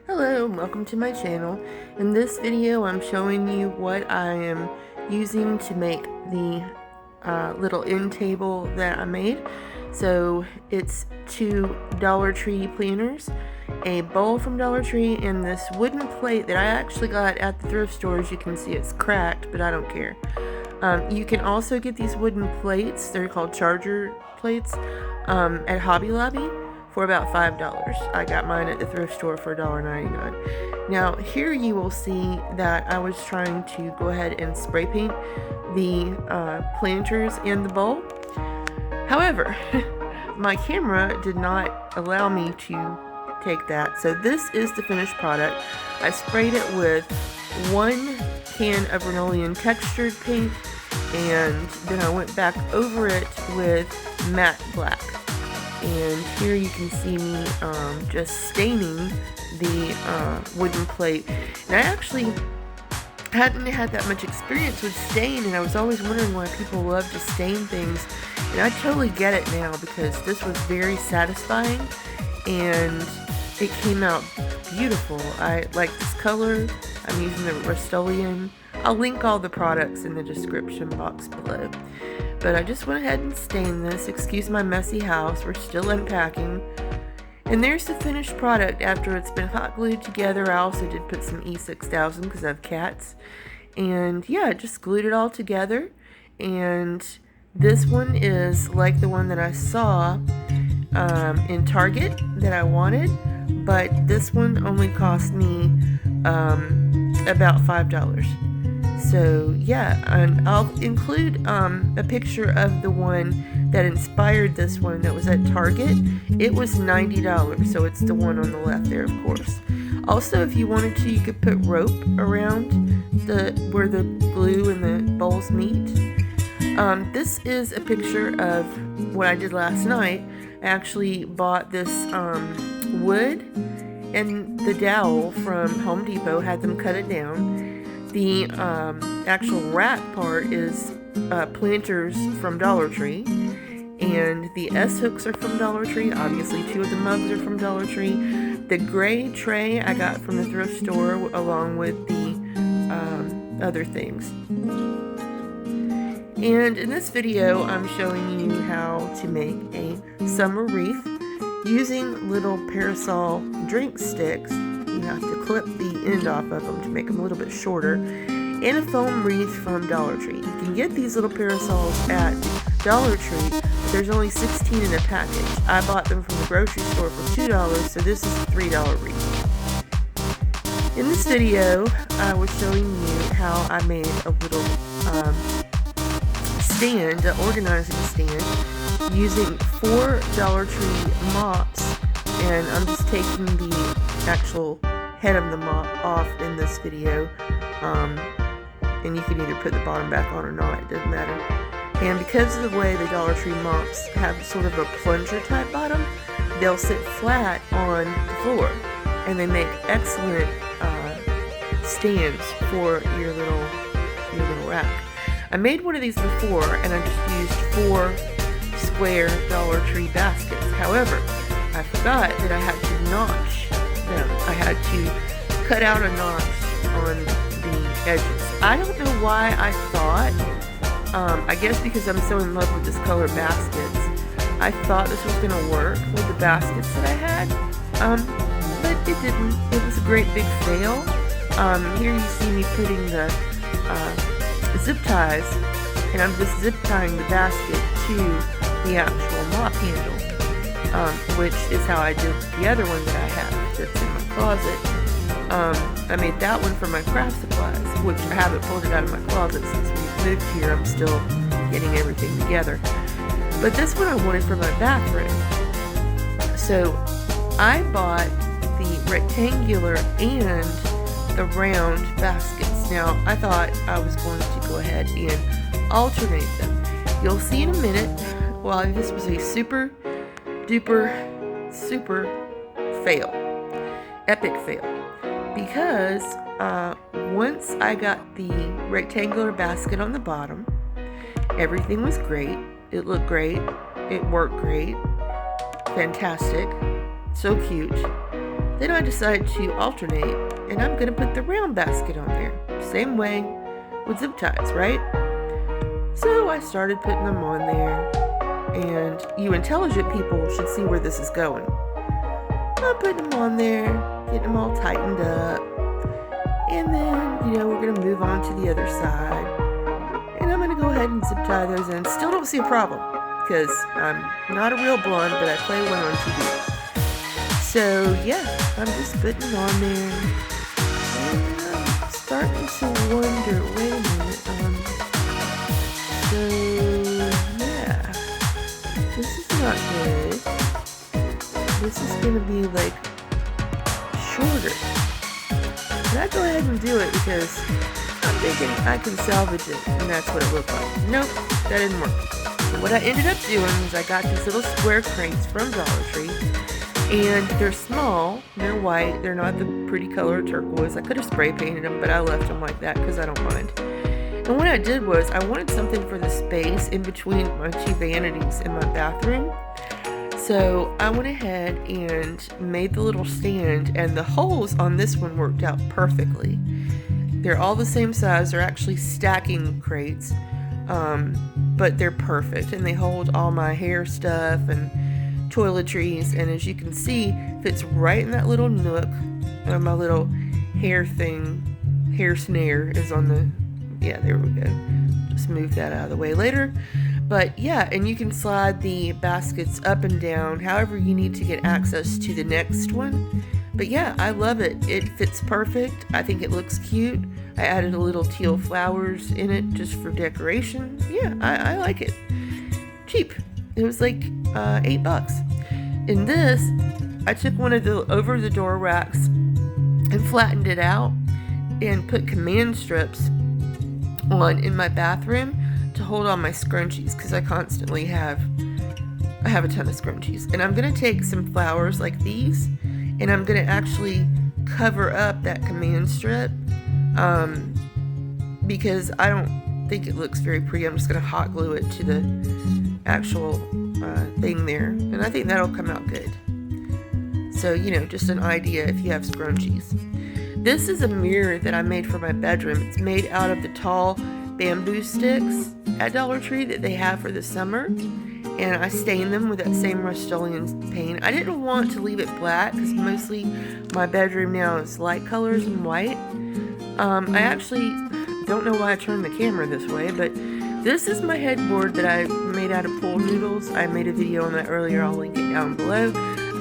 Hello and welcome to my channel. In this video I'm showing you what I am using to make the little end table that I made. So it's two Dollar Tree planters, a bowl from Dollar Tree, and this wooden plate that I actually got at the thrift store. As you can see, it's cracked, but I don't care. You can also get these wooden plates, they're called charger plates, at Hobby Lobby for about $5. I got mine at the thrift store for $1.99. Now here you will see that I was trying to go ahead and spray paint the planters in the bowl. However, my camera did not allow me to take that. So this is the finished product. I sprayed it with 1 can of Renolean textured paint, and then I went back over it with matte black. And here you can see me just staining the wooden plate. And I actually hadn't had that much experience with stain, and I was always wondering why people love to stain things. And I totally get it now, because this was very satisfying and it came out beautiful. I like this color. I'm using the Rust-Oleum. I'll link all the products in the description box below. But I just went ahead and stained this. Excuse my messy house, we're still unpacking. And there's the finished product after it's been hot glued together. I also did put some E6000 because I have cats. And yeah, I just glued it all together. And this one is like the one that I saw in Target that I wanted. But this one only cost me about $5. So yeah, and I'll include a picture of the one that inspired this one that was at Target. It was $90, so it's the one on the left there, of course. Also, if you wanted to, you could put rope around where the glue and the bowls meet. This is a picture of what I did last night. I actually bought this wood and the dowel from Home Depot, had them cut it down. The actual rack part is planters from Dollar Tree, and the S-hooks are from Dollar Tree. Obviously, 2 of the mugs are from Dollar Tree. The gray tray I got from the thrift store along with the other things. And in this video, I'm showing you how to make a summer wreath using little parasol drink sticks. You have to clip the end off of them to make them a little bit shorter, and a foam wreath from Dollar Tree. You can get these little parasols at Dollar Tree, but there's only 16 in a package. I bought them from the grocery store for $2, so this is a $3 wreath. In this video, I was showing you how I made a little stand, an organizing stand, using 4 Dollar Tree mops, and I'm just taking the actual head of the mop off in this video, and you can either put the bottom back on or not, it doesn't matter. And because of the way the Dollar Tree mops have sort of a plunger type bottom, they'll sit flat on the floor, and they make excellent stands for your little rack. I made one of these before, and I just used 4 square Dollar Tree baskets. However, I forgot that I had to notch them. I had to cut out a notch on the edges. I don't know why I thought, I guess because I'm so in love with this color baskets, I thought this was going to work with the baskets that I had, but it didn't. It was a great big fail. Here you see me putting the zip ties, and I'm just zip tying the basket to the actual mop handle. Which is how I did the other one that I have that's in my closet. I made that one for my craft supplies, which I haven't pulled it out of my closet since we moved here. I'm still getting everything together. But this one I wanted for my bathroom. So I bought the rectangular and the round baskets. Now, I thought I was going to go ahead and alternate them. You'll see in a minute. Well, this was a super fail, epic fail, because once I got the rectangular basket on the bottom, everything was great. It looked great, it worked great, fantastic, so cute. Then I decided to alternate, and I'm going to put the round basket on there. Same way with zip ties, right? So I started putting them on there, and you intelligent people should see where this is going. I'm putting them on there, getting them all tightened up, and then, we're going to move on to the other side, and I'm going to go ahead and zip tie those in. Still don't see a problem, because I'm not a real blonde, but I play one on TV. So yeah, I'm just putting it on there, and I'm starting to wonder, wait a minute, so yeah, this is not good. This is going to be like shorter. But I go ahead and do it because I'm thinking I can salvage it, and that's what it looked like. Nope, that didn't work. So what I ended up doing was I got these little square crates from Dollar Tree. And they're small, they're white, they're not the pretty color turquoise. I could have spray painted them, but I left them like that because I don't mind. And what I did was I wanted something for the space in between my two vanities in my bathroom. So I went ahead and made the little stand, and the holes on this one worked out perfectly. They're all the same size. They're actually stacking crates, but they're perfect, and they hold all my hair stuff and toiletries, and as you can see, fits right in that little nook. My little hair snare is on the, there we go. Just move that out of the way later. But yeah, and you can slide the baskets up and down however you need to get access to the next one. But yeah, I love it. It fits perfect. I think it looks cute. I added a little teal flowers in it just for decoration. Yeah, I like it. Cheap. It was like $8. In this, I took one of the over the door racks and flattened it out and put command strips on in my bathroom to hold on my scrunchies, because I constantly have a ton of scrunchies. And I'm going to take some flowers like these, and I'm going to actually cover up that command strip because I don't think it looks very pretty. I'm just going to hot glue it to the actual thing there, and I think that'll come out good. So, just an idea if you have scrunchies. This is a mirror that I made for my bedroom. It's made out of the tall bamboo sticks at Dollar Tree that they have for the summer, and I stained them with that same Rust-Oleum paint. I didn't want to leave it black because mostly my bedroom now is light colors and white. I actually don't know why I turned the camera this way, but this is my headboard that I made out of pool noodles. I made a video on that earlier. I'll link it down below.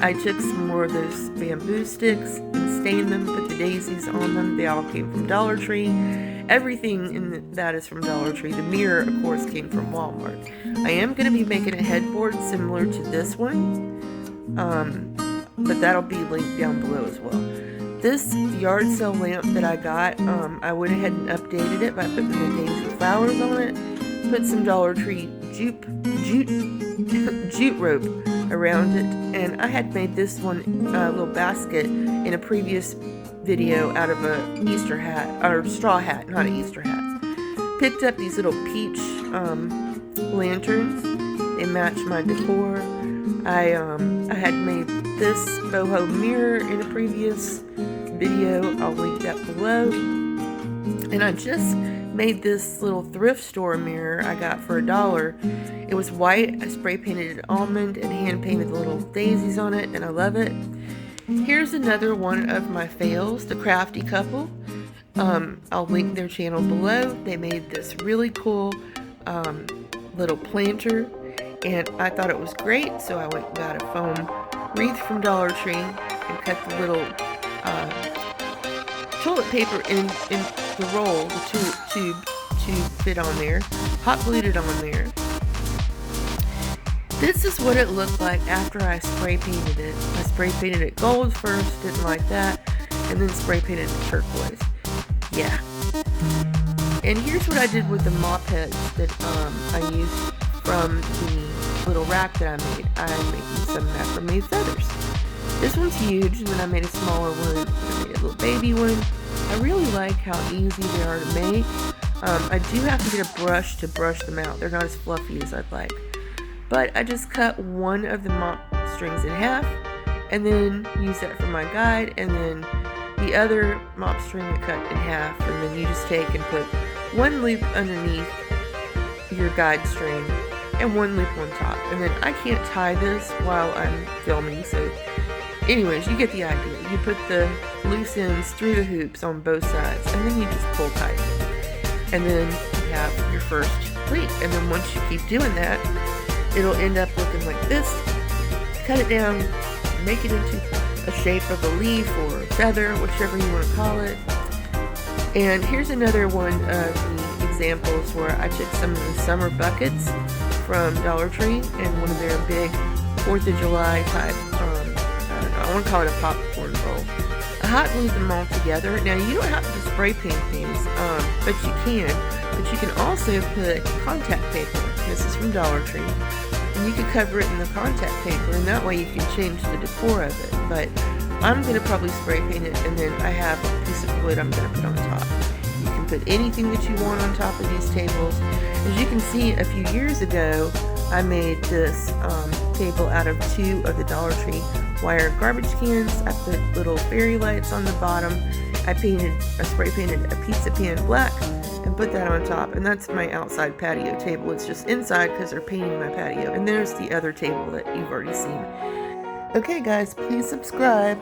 I took some more of those bamboo sticks and stained them, put the daisies on them. They all came from Dollar Tree. Everything in that is from Dollar Tree. The mirror, of course, came from Walmart. I am going to be making a headboard similar to this one, but that'll be linked down below as well. This yard sale lamp that I got, I went ahead and updated it by putting the daisy flowers on it. Put some Dollar Tree jute rope around it, and I had made this one little basket in a previous video out of a Easter hat, or straw hat, not an Easter hat. Picked up these little peach lanterns. They match my decor. I had made this boho mirror in a previous video. I'll link that below. And I just made this little thrift store mirror I got for $1. It was white. I spray painted it almond and hand painted the little daisies on it, and I love it. Here's another one of my fails, the Crafty Couple. I'll link their channel below. They made this really cool little planter, and I thought it was great, so I went and got a foam wreath from Dollar Tree and cut the little toilet paper in the roll, the tube to fit on there, hot glued it on there. This is what it looked like after I spray painted it. I spray painted it gold first, didn't like that, and then spray painted it turquoise. Yeah. And here's what I did with the mop heads that I used from the little rack that I made. I'm making some macrame feathers. This one's huge, and then I made a smaller one. I made a little baby one. I really like how easy they are to make. I do have to get a brush to brush them out. They're not as fluffy as I'd like. But I just cut one of the mop strings in half, and then use that for my guide, and then the other mop string I cut in half, and then you just take and put one loop underneath your guide string and one loop on top. And then I can't tie this while I'm filming, so anyways, you get the idea. You put the loose ends through the hoops on both sides, and then you just pull tight. And then you have your first pleat. And then once you keep doing that, it'll end up looking like this. Cut it down, make it into a shape of a leaf or a feather, whichever you want to call it. And here's another one of the examples where I took some of the summer buckets from Dollar Tree and one of their big 4th of July type, I don't know, I want to call it a popcorn bowl. I hot glued them all together. Now you don't have to spray paint these, but you can. But you can also put contact paper. This is from Dollar Tree. And you can cover it in the contact paper, and that way you can change the decor of it. But I'm going to probably spray paint it, and then I have a piece of wood I'm going to put on top. You can put anything that you want on top of these tables. As you can see, a few years ago, I made this table out of 2 of the Dollar Tree wire garbage cans. I put little fairy lights on the bottom. I spray painted a pizza pan black and put that on top, and that's my outside patio table. It's just inside because they're painting my patio. And there's the other table that you've already seen. Okay guys, please subscribe.